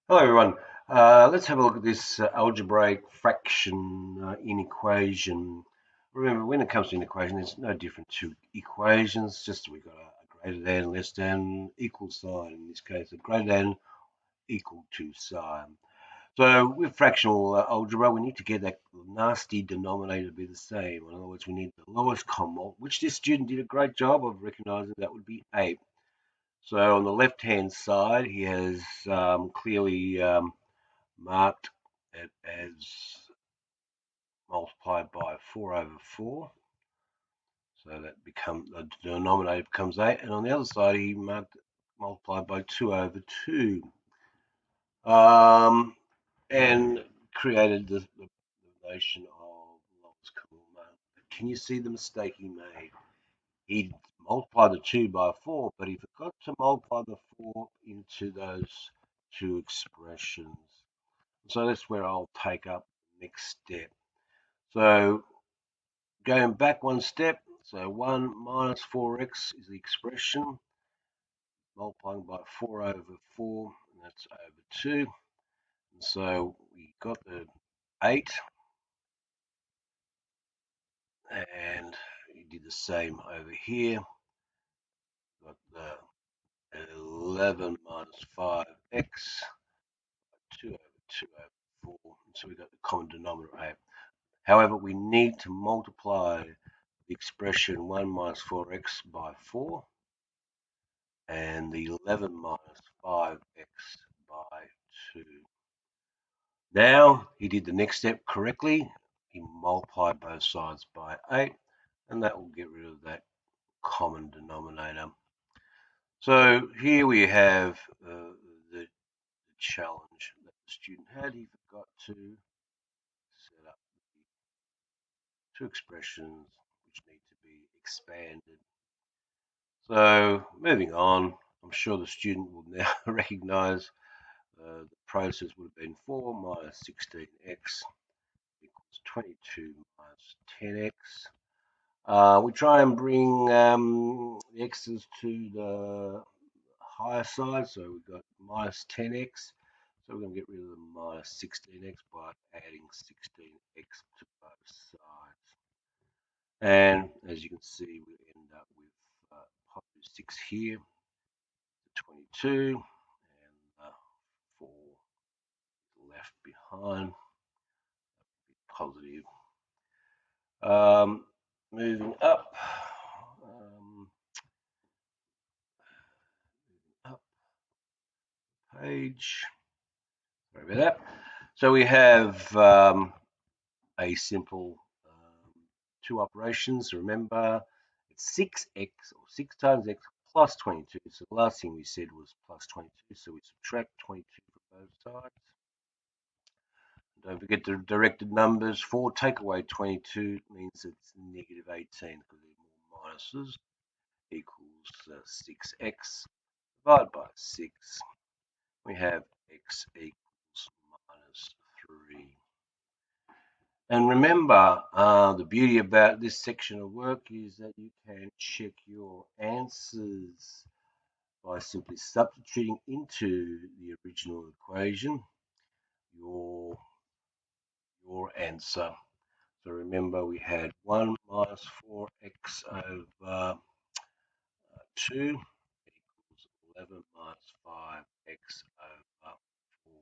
Hello everyone. Let's have a look at this algebraic fraction inequation. Remember, when it comes to inequation, it's no different to equations, just we've got a greater than, less than, equal sign. In this case, a greater than, equal to sign. So with fractional algebra, we need to get that nasty denominator to be the same. In other words, we need the lowest common, which this student did a great job of recognizing that would be 8. So on the left-hand side, he has clearly marked it as multiplied by 4 over 4. So that becomes the denominator becomes 8. And on the other side, he marked it multiplied by 2 over 2. Um, and created the notion of lowest common denominator. Can you see the mistake he made? He multiplied the 2 by 4, but he forgot to multiply the 4 into those two expressions. So that's where I'll take up the next step. So going back one step, so 1 minus 4x is the expression, multiplying by 4 over 4, and that's over 2. And so we got the 8, and we did the same over here. Got the 11 minus 5x, 2 over 2 over 4, and so we got the common denominator 8. However, we need to multiply the expression 1 minus 4x by 4 and the 11 minus 5x by 2. Now he did the next step correctly. He multiplied both sides by 8, and that will get rid of that common denominator. So here we have the challenge that the student had. He forgot to set up the two expressions which need to be expanded. So moving on, I'm sure the student will now recognize the process would have been 4 minus 16x equals 22 minus 10x. We try and bring the x's to the higher side, so we've got minus 10x. So we're going to get rid of the minus 16x by adding 16x to both sides. And as you can see, we end up with positive 6 here, 22, and 4 left behind, positive. Moving up, up page. Sorry about that. So we have a simple two operations. Remember, it's 6x or 6 times x plus 22. So the last thing we said was plus 22. So we subtract 22 from both sides. Don't forget the directed numbers. 4 take away 22 means it's negative 18 because there are more minuses. Equals 6x divided by 6. We have x equals minus 3. And remember, the beauty about this section of work is that you can check your answers by simply substituting into the original equation your answer. So remember, we had 1 minus 4x over 2 equals 11 minus 5x over 4.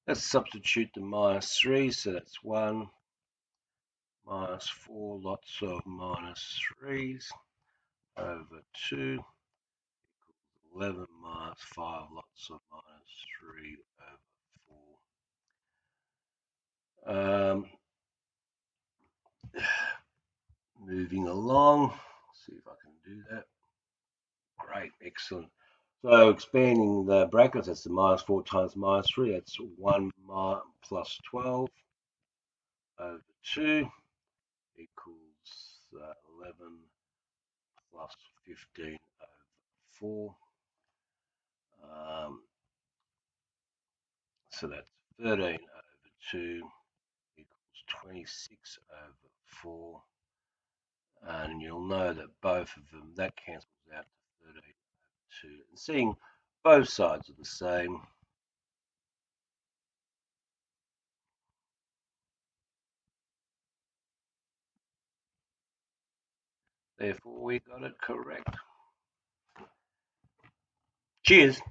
Let's substitute the minus 3, so that's 1 minus 4 lots of minus 3's over 2 equals 11 minus 5 lots of minus 3 over 4. Moving along, see if I can do that. Great, excellent. So expanding the brackets, that's the minus 4 times minus 3, that's 1 plus 12 over 2 equals 11 plus 15 over 4. So that's 13 over 2 equals 26 over 4. And you'll know that both of them, that cancels out to 13 over 2. And seeing both sides are the same, Therefore, we got it correct. Cheers.